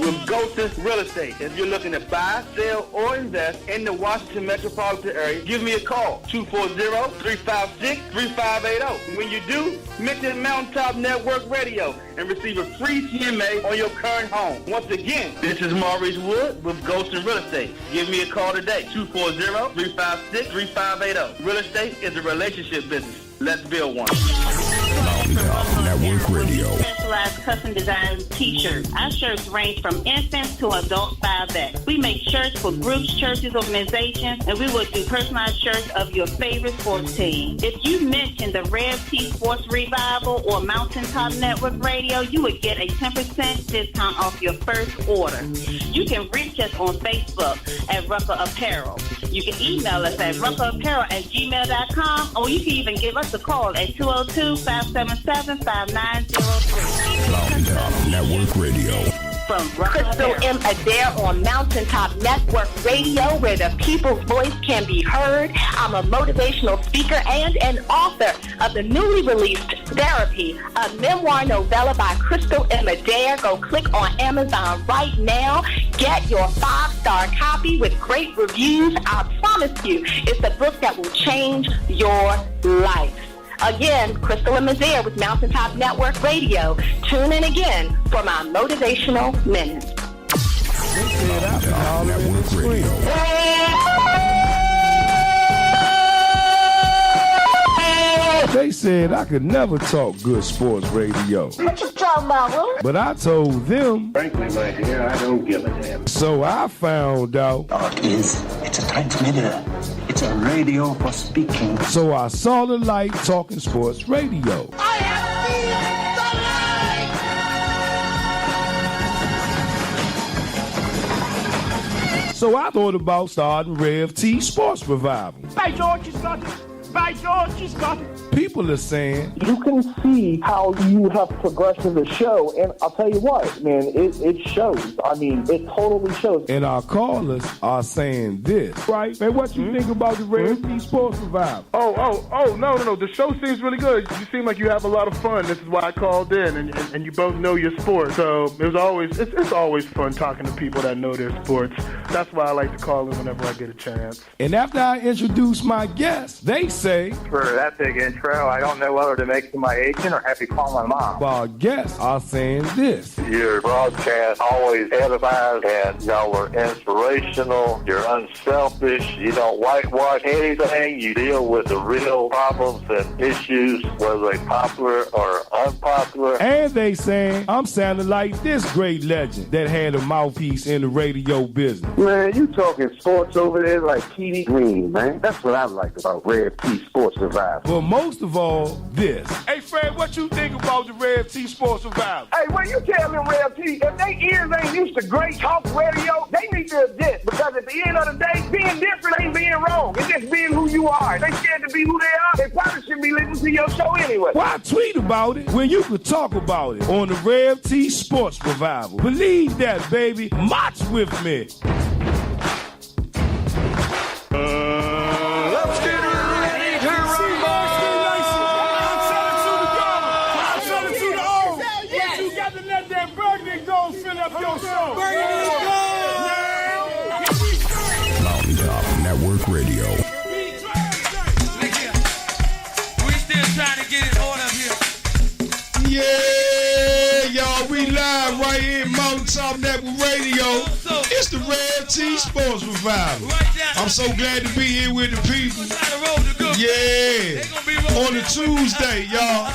with Golden Real Estate. If you're looking to buy, sell, or invest in the Washington metropolitan area, give me a call, 240-356-3580. When you do, mention Mountaintop Network Radio and receive a free CMA on your current home. Once again, this is Maurice Wood with Golden Real Estate. Give me a call today, 240-356-3580. Real estate is a relationship business. Let's build one. Network Radio. Specialized custom designed t-shirts. Our shirts range from infants to adult 5X. We make shirts for groups, churches, organizations, and we will do personalized shirts of your favorite sports team. If you mention the Rev T Sports Revival or Mountaintop Network Radio, you would get a 10% discount off your first order. You can reach us on Facebook at Rucker Apparel. You can email us at ruckerapparel@gmail.com, or you can even give us a call at 202-577-5903. Mountaintop Network Radio. From Crystal M. Adair on Mountaintop Network Radio, where the people's voice can be heard. I'm a motivational speaker and an author of the newly released Therapy, a memoir novella by Crystal M. Adair. Go click on Amazon right now. Get your 5-star copy with great reviews. I promise you, it's a book that will change your life. Again, Crystal M. Adair with Mountaintop Network Radio. Tune in again for my motivational minute. Mountaintop Network Radio. They said I could never talk good sports radio. What you talking about, Will? But I told them. Frankly, my dear, I don't give a damn. So I found out. It's a transmitter. It's a radio for speaking. So I saw the light talking sports radio. I have seen the light. So I thought about starting Rev T Sports Revival. By George, it's got it. By George, it's got it. People are saying you can see how you have progressed in the show, and I'll tell you what, man, it shows. I mean, it totally shows. And our callers are saying this, right? Man, what you think about the Rev T Sports Revival? No. The show seems really good. You seem like you have a lot of fun. This is why I called in, and you both know your sport. So it's always fun talking to people that know their sports. That's why I like to call in whenever I get a chance. And after I introduce my guests, they say, for that big intro, I don't know whether to make it to my agent or have to call my mom. Our guests are saying this. Your broadcast always edifies, and y'all are inspirational. You're unselfish. You don't whitewash anything. You deal with the real problems and issues, whether they're popular or unpopular. And they saying, I'm sounding like this great legend that had a mouthpiece in the radio business. Man, you talking sports over there like TV Green, man. That's what I like about Rev T Sports Revival. But most of all, this. Hey, Fred, what you think about the Rev T Sports Revival? Hey, when you tell them Rev T, if they ears ain't used to great talk radio, they need to adjust, because at the end of the day, being different ain't being wrong. It's just being who you are. If they scared to be who they are, they probably shouldn't be listening to your show anyway. Why tweet about it when you could talk about it on the Rev T Sports Revival? Believe that, baby. March with me. Let's get ready to rumble. You got to let that burgundy go fill up your show. Mountaintop Network Radio. We still trying to get it on up here. Yeah, y'all, we live right here in Mountaintop Network Radio. It's the Rev T Sports Revival. I'm so glad to be here with the people. Yeah, on a Tuesday, y'all.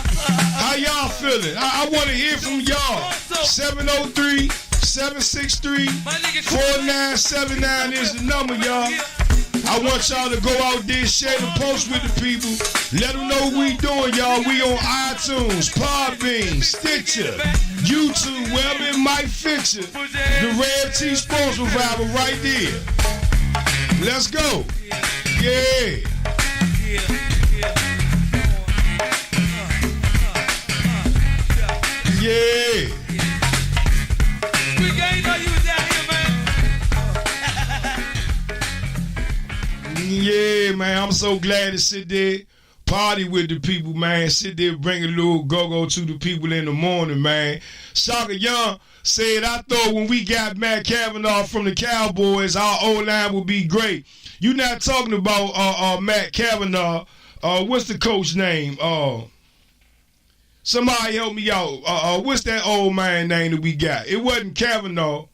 How y'all feeling? I want to hear from y'all. 703-763-4979 is the number, y'all. I want y'all to go out there, share the post with the people. Let them know what we doing, y'all. We on iTunes, Podbean, Stitcher, YouTube, wherever it might fit you. The Rev T Sports Revival right there. Let's go. Yeah. Yeah. We ain't know you was down here, man. Yeah, man, I'm so glad to sit there, party with the people, man. Sit there, bring a little go-go to the people in the morning, man. Shaka Young said, I thought when we got Matt Cavanaugh from the Cowboys, our O-line would be great. You're not talking about Matt Cavanaugh. What's the coach name? Somebody help me out. What's that old man name that we got? It wasn't Cavanaugh.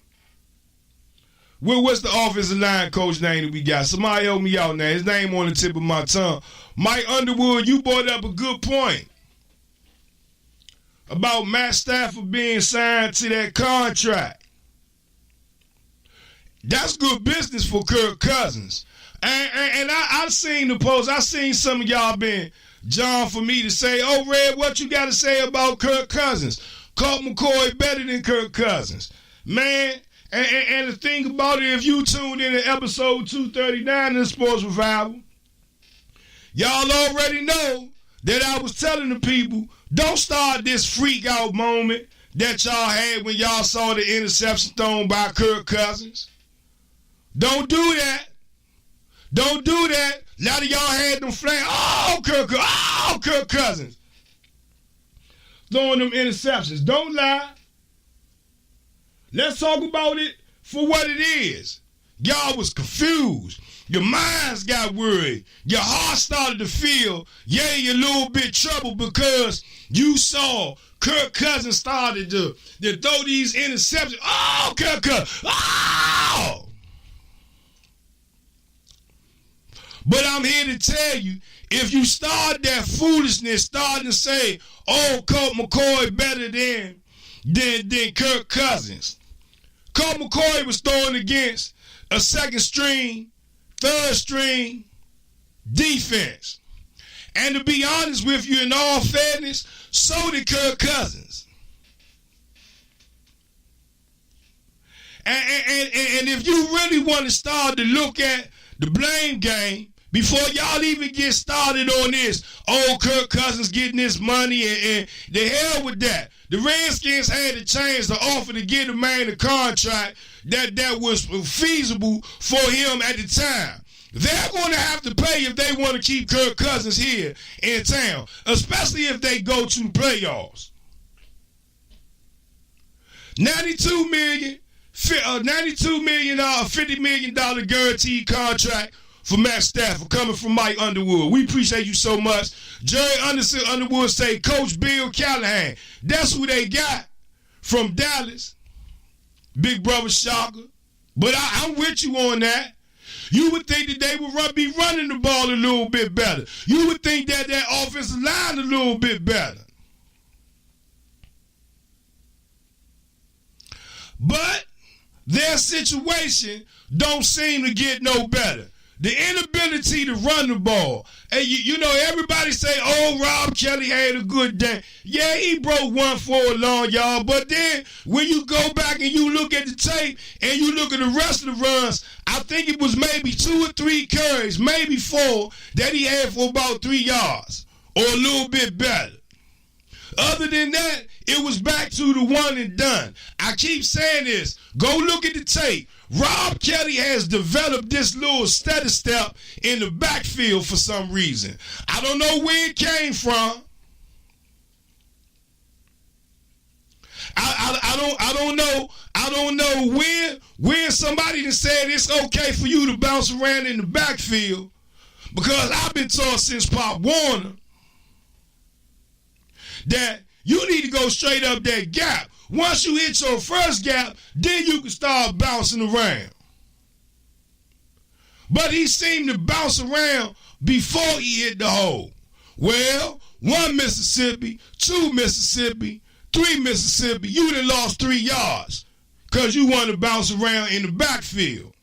What's the offensive line coach name that we got? Somebody help me out now. His name on the tip of my tongue. Mike Underwood, you brought up a good point about Matt Stafford being signed to that contract. That's good business for Kirk Cousins. And I seen the post. I seen some of y'all been John for me to say, oh, Red, what you got to say about Kirk Cousins? Colt McCoy better than Kirk Cousins. Man, and the thing about it, if you tuned in to episode 239 of the Sports Revival, y'all already know that I was telling the people, don't start this freak out moment that y'all had when y'all saw the interception thrown by Kirk Cousins. Don't do that. Don't do that. A lot of y'all had them flying. Kirk Cousins. Throwing them interceptions. Don't lie. Let's talk about it for what it is. Y'all was confused. Your minds got worried. Your heart started to feel, a little bit troubled because you saw Kirk Cousins started to throw these interceptions. Oh, Kirk Cousins. Oh! But I'm here to tell you, if you start that foolishness, starting to say, oh, Colt McCoy better than Kirk Cousins. Colt McCoy was throwing against a second string, third string defense. And to be honest with you, in all fairness, so did Kirk Cousins. And if you really want to start to look at the blame game, before y'all even get started on this, oh, Kirk Cousins getting this money and the hell with that. The Redskins had to change the offer to get the man a contract that was feasible for him at the time. They're going to have to pay if they want to keep Kirk Cousins here in town, especially if they go to the playoffs. $92 million, $50 million guaranteed contract for Matt Stafford coming from Mike Underwood. We appreciate you so much. Jerry Underwood say Coach Bill Callahan. That's who they got from Dallas. Big brother shocker. But I'm with you on that. You would think that they would be running the ball a little bit better. You would think that offensive line a little bit better. But their situation don't seem to get no better. The inability to run the ball. And you know, everybody say, oh, Rob Kelly had a good day. Yeah, he broke 1 for a long, y'all. But then when you go back and you look at the tape and you look at the rest of the runs, I think it was maybe 2 or 3 carries, maybe 4, that he had for about 3 yards or a little bit better. Other than that, it was back to the one and done. I keep saying this. Go look at the tape. Rob Kelly has developed this little steady step in the backfield for some reason. I don't know where it came from. I don't know when somebody that said it's okay for you to bounce around in the backfield, because I've been taught since Pop Warner that you need to go straight up that gap. Once you hit your first gap, then you can start bouncing around. But he seemed to bounce around before he hit the hole. Well, 1 Mississippi, 2 Mississippi, 3 Mississippi, you done lost 3 yards because you want to bounce around in the backfield.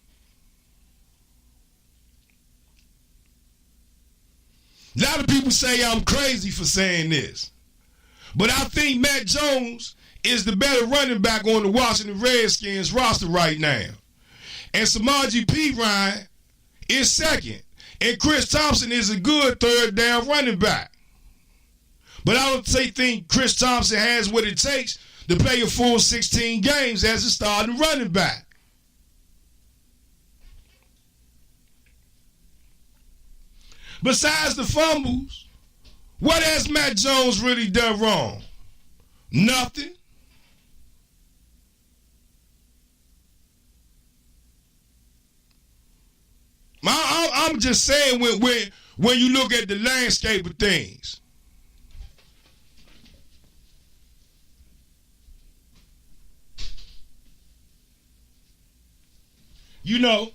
A lot of people say I'm crazy for saying this. But I think Matt Jones is the better running back on the Washington Redskins roster right now. And Samaje Perine is second. And Chris Thompson is a good third down running back. But I don't think Chris Thompson has what it takes to play a full 16 games as a starting running back. Besides the fumbles, what has Matt Jones really done wrong? Nothing. I'm just saying when you look at the landscape of things. You know,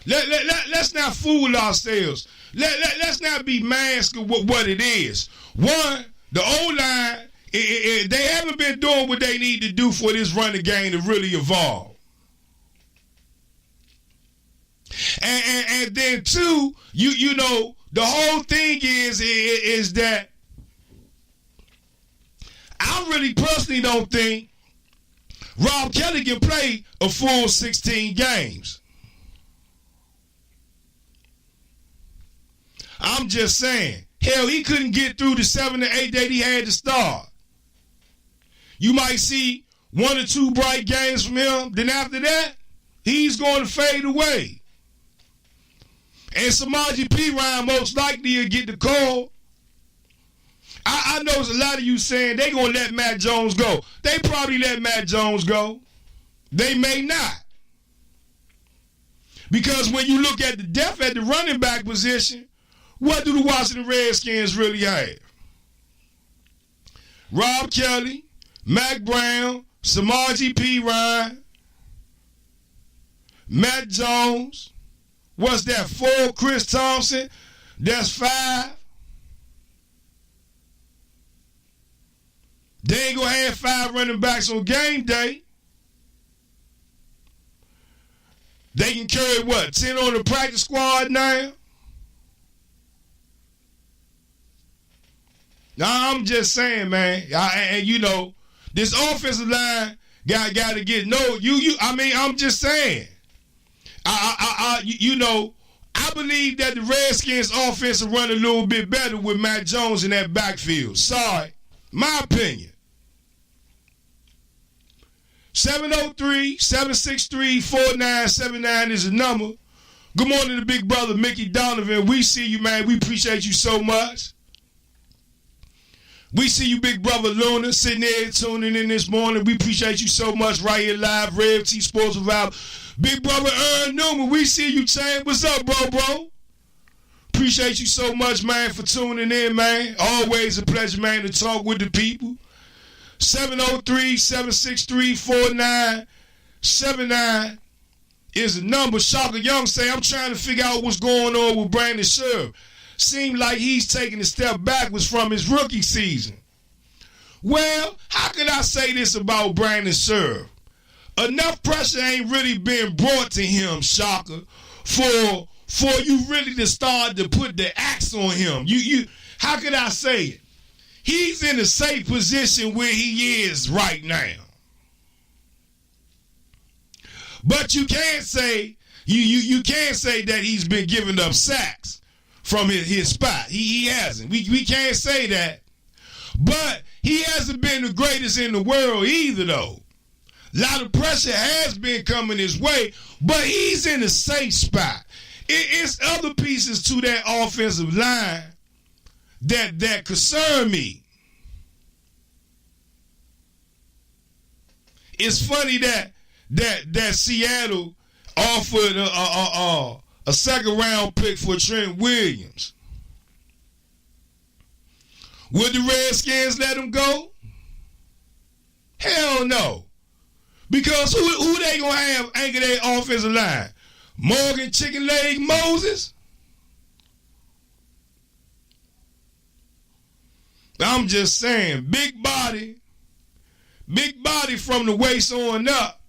let's not fool ourselves. Let's not be masked with what it is. One, the O-line, they haven't been doing what they need to do for this running game to really evolve. And then two, you know, the whole thing is that I really personally don't think Rob Kelly can play a full 16 games. I'm just saying. Hell, he couldn't get through the 7 to 8 that he had to start. You might see 1 or 2 bright games from him. Then after that, he's going to fade away. And Samaje Perine most likely will get the call. I know there's a lot of you saying they're going to let Matt Jones go. They probably let Matt Jones go. They may not. Because when you look at the depth at the running back position, what do the Washington Redskins really have? Rob Kelly, Mack Brown, Samaje Perine, Matt Jones. What's that, 4? Chris Thompson. That's 5. They ain't gonna have 5 running backs on game day. They can carry what, 10 on the practice squad now? Now I'm just saying, man. And you know, this offensive line got to get I'm just saying. You know, I believe that the Redskins offense will run a little bit better with Matt Jones in that backfield. Sorry. My opinion. 703-763-4979 is the number. Good morning to big brother Mickey Donovan. We see you, man. We appreciate you so much. We see you, big brother Luna, sitting there tuning in this morning. We appreciate you so much right here live, Rev T Sports Revival. Big brother Ern Newman, we see you, Chain. What's up, bro? Appreciate you so much, man, for tuning in, man. Always a pleasure, man, to talk with the people. 703-763-4979 is the number. Shaka Young say, I'm trying to figure out what's going on with Brandon Scherff. Seemed like he's taking a step backwards from his rookie season. Well, how can I say this about Brandon Scherff? Enough pressure ain't really been brought to him, Shaka, for you really to start to put the axe on him. How could I say it? He's in a safe position where he is right now. But you can't say you can't say that he's been giving up sacks from his spot. He hasn't. We can't say that. But he hasn't been the greatest in the world either, though. A lot of pressure has been coming his way, but he's in a safe spot. It's other pieces to that offensive line that concern me. It's funny that Seattle offered a second round pick for Trent Williams. Would the Redskins let him go? Hell no. Because who they gonna have anchor their offensive line? Morgan Chicken Leg Moses? I'm just saying, big body from the waist on up,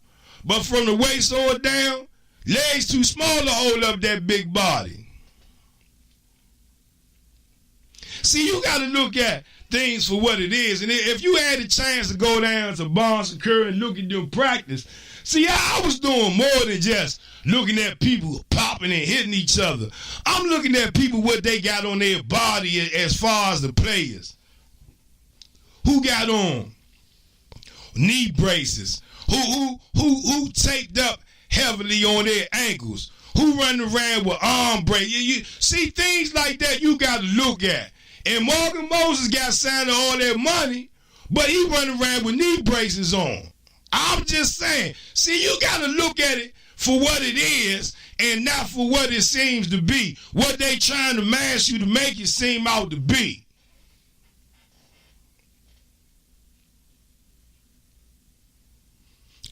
but from the waist on down, legs too small to hold up that big body. See, you got to look at things for what it is. And if you had a chance to go down to Barnes and Curry and look at them practice, see, I was doing more than just looking at people popping and hitting each other. I'm looking at people, what they got on their body as far as the players. Who got on knee braces? Who taped up heavily on their ankles? Who running around with arm braces? You see, things like that you got to look at. And Morgan Moses got signed to all that money, but he running around with knee braces on. I'm just saying. See, you got to look at it for what it is and not for what it seems to be, what they trying to mask you to make it seem out to be.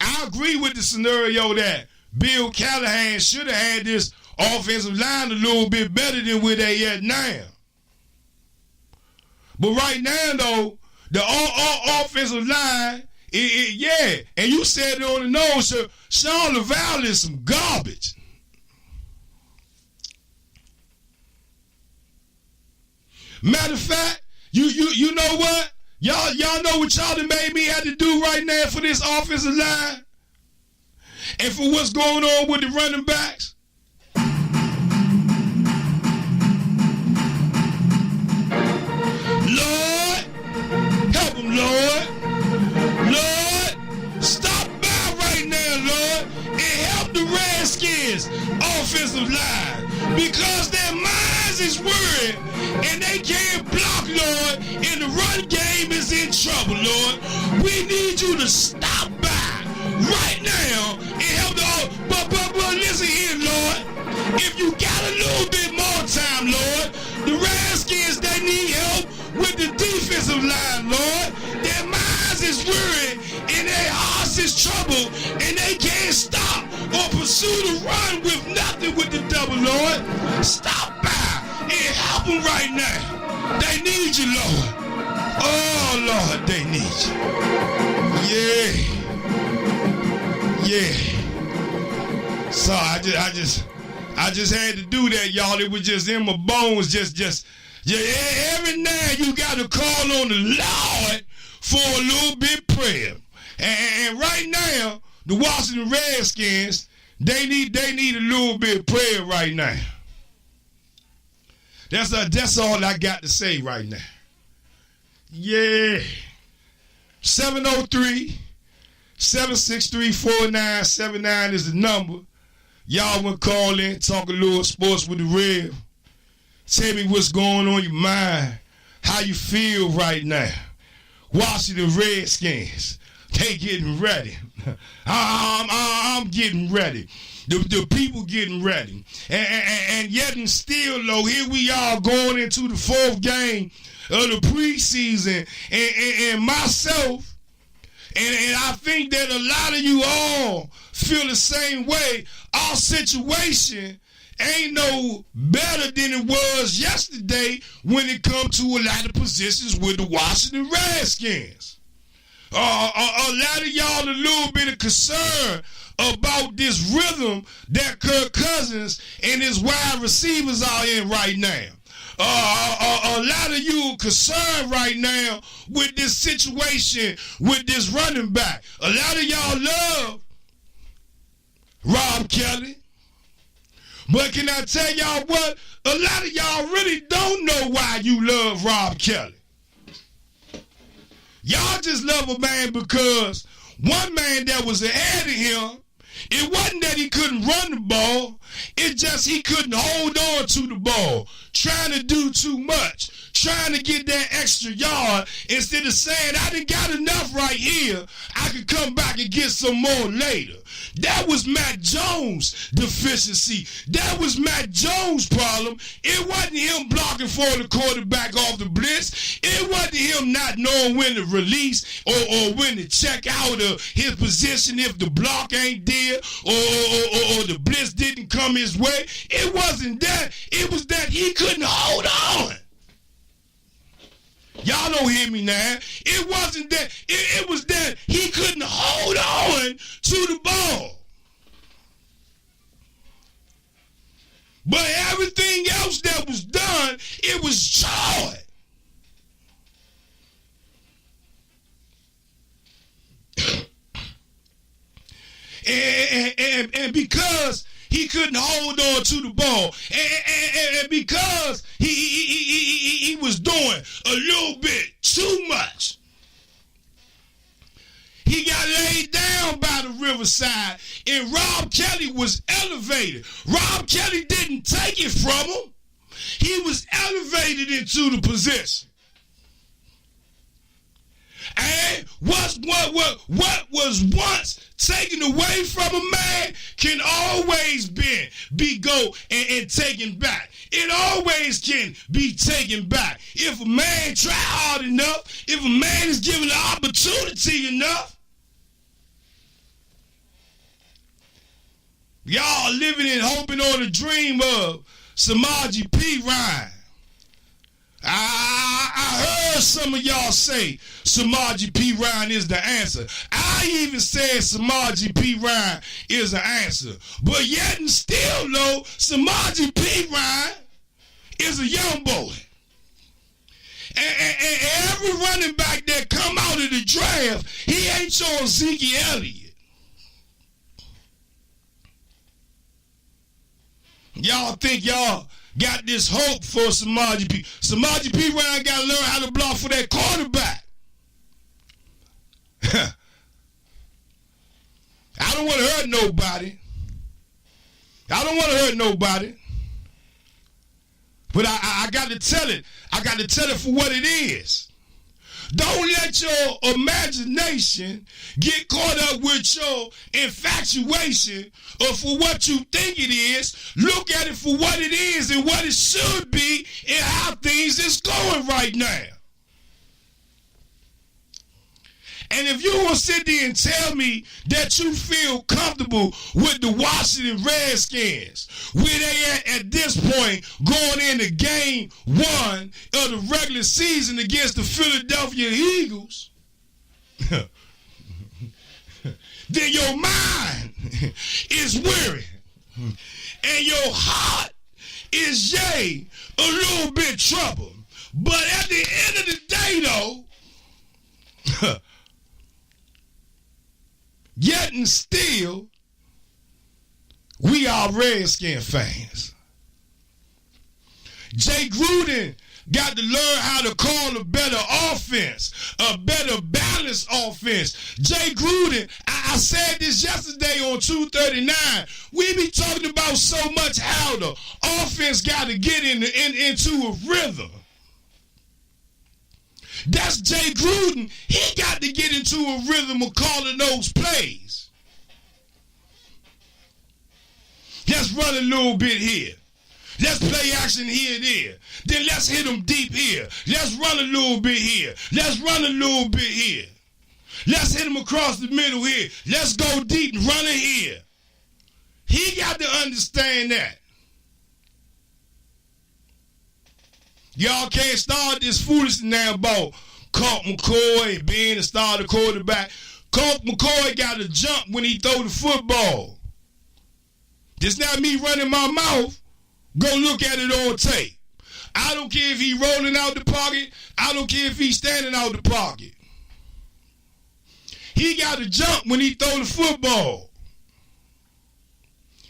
I agree with the scenario that Bill Callahan should have had this offensive line a little bit better than where they at now. But right now, though, the all offensive line, yeah, and you said it on the nose, so Sean Laval is some garbage. Matter of fact, you know what? Y'all know what y'all done made me have to do right now for this offensive line? And for what's going on with the running backs? Lord, help them, Lord. Lord, stop by right now, Lord, and help the Redskins offensive line, because their minds is worried and they can't block, Lord, and the run game is in trouble, Lord. We need you to stop by right now and help the but listen here, Lord. If you got a little bit more time, Lord, the Redskins, they need help with the defensive line, Lord. Their minds is worried and their hearts is troubled, and they can't stop or pursue the run with nothing with the double, Lord. Stop by and help them right now. They need you, Lord. Oh, Lord, they need you. Yeah. So I just had to do that, y'all. It was just in my bones. Every now you got to call on the Lord for a little bit of prayer. And right now, the Washington Redskins, they need a little bit of prayer right now. That's all I got to say right now. Yeah. 703-763-4979 is the number. Y'all want to call in, talk a little sports with the Rev. Tell me what's going on in your mind, how you feel right now. Washington Redskins, they getting ready. I'm getting ready. The people getting ready. And yet and still, though, here we are going into the fourth game of the preseason. And myself, and I think that a lot of you all feel the same way. Our situation ain't no better than it was yesterday when it comes to a lot of positions with the Washington Redskins. A lot of y'all a little bit of concern about this rhythm that Kirk Cousins and his wide receivers are in right now. A lot of you concerned right now with this situation with this running back. A lot of y'all love Rob Kelly. But can I tell y'all what? A lot of y'all really don't know why you love Rob Kelly. Y'all just love a man because one man that was ahead of him, it wasn't that he couldn't run the ball. It's just he couldn't hold on to the ball, trying to do too much, trying to get that extra yard instead of saying, I done got enough right here. I could come back and get some more later. That was Matt Jones' deficiency. That was Matt Jones' problem. It wasn't him blocking for the quarterback off the blitz. It wasn't him not knowing when to release or when to check out of his position if the block ain't there or the blitz didn't come his way. It wasn't that. It was that he couldn't hold on. Y'all don't hear me now. It wasn't that. It was that he couldn't hold on to the ball. But everything else that was done, it was joy. And because he couldn't hold on to the ball, and because he was doing a little bit too much, he got laid down by the riverside, and Rob Kelly was elevated. Rob Kelly didn't take it from him. He was elevated into the position. And what was once taken away from a man can always be go and taken back. It always can be taken back. If a man try hard enough, if a man is given the opportunity enough. Y'all living and hoping on the dream of Samaji P. Ryan. I heard some of y'all say Samaji P. Ryan is the answer. I even said Samaji P. Ryan is the answer. But yet and still, though, Samaji P. Ryan is a young boy. And every running back that come out of the draft, he ain't your Ezekiel Elliott. Y'all think y'all got this hope for Samaji P. Samaji P. Ryan got to learn how to block for that quarterback. I don't want to hurt nobody. But I got to tell it. I got to tell it for what it is. Don't let your imagination get caught up with your infatuation or for what you think it is. Look at it for what it is and what it should be and how things is going right now. And if you will sit there and tell me that you feel comfortable with the Washington Redskins, where they at this point going into game 1 of the regular season against the Philadelphia Eagles, then your mind is weary and your heart is, a little bit troubled. But at the end of the day, though, yet and still, we are Redskin fans. Jay Gruden got to learn how to call a better offense, a better balanced offense. Jay Gruden, I said this yesterday on 239. We be talking about so much how the offense got to get into a rhythm. That's Jay Gruden. He got to get into a rhythm of calling those plays. Let's run a little bit here. Let's play action here and there. Then let's hit them deep here. Let's run a little bit here. Let's run a little bit here. Let's hit them across the middle here. Let's go deep and run it here. He got to understand that. Y'all can't start this foolishness now about Colt McCoy being the starter quarterback. Colt McCoy got to jump when he throw the football. This not me running my mouth. Go look at it on tape. I don't care if he rolling out the pocket. I don't care if he's standing out the pocket. He got to jump when he throw the football.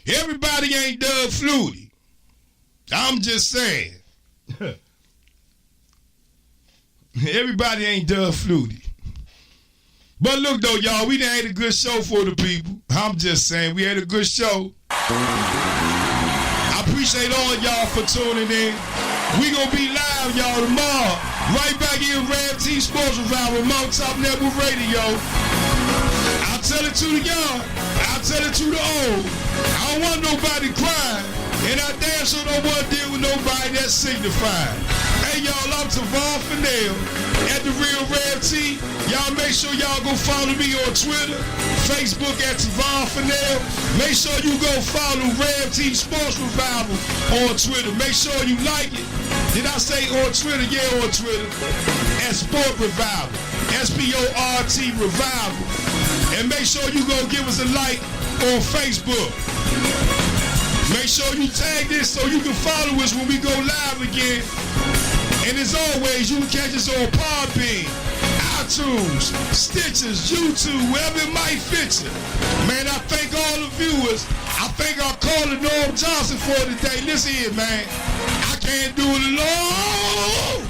Everybody ain't Doug Flutie. I'm just saying. Everybody ain't Doug Flutie. But look though, y'all, we done had a good show for the people. I'm just saying, we had a good show. I appreciate all y'all for tuning in. We gonna be live, y'all, tomorrow. Right back here in Rev T Sports Revival, Mountaintop Network Radio. I'll tell it to the young. I'll tell it to the old. I don't want nobody crying. And I damn sure don't want to deal with nobody that's signified. Hey, y'all, I'm Tavon Fennell at The Real Rev T. Y'all make sure y'all go follow me on Twitter, Facebook at Tavon Fennell. Make sure you go follow Rev T Sports Revival on Twitter. Make sure you like it. Did I say on Twitter? Yeah, on Twitter. At Sport Revival. SPORT Revival. And make sure you go give us a like on Facebook. Make sure you tag this so you can follow us when we go live again. And as always, you can catch us on Podbean, iTunes, Stitchers, YouTube, wherever it might fit you. Man, I thank all the viewers. I thank our caller Norm Johnson for today. Listen here, man. I can't do it alone.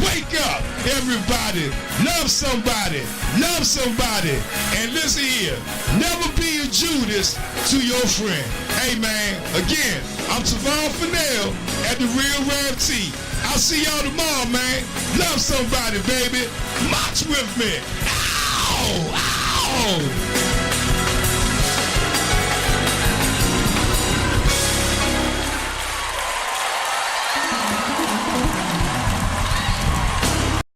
Wake up, everybody. Love somebody. Love somebody. And listen here. Never be a Judas to your friend. Hey, man. Again, I'm Tavon Fennell at The Real Rev T. I'll see y'all tomorrow, man. Love somebody, baby. March with me. Ow! Ow!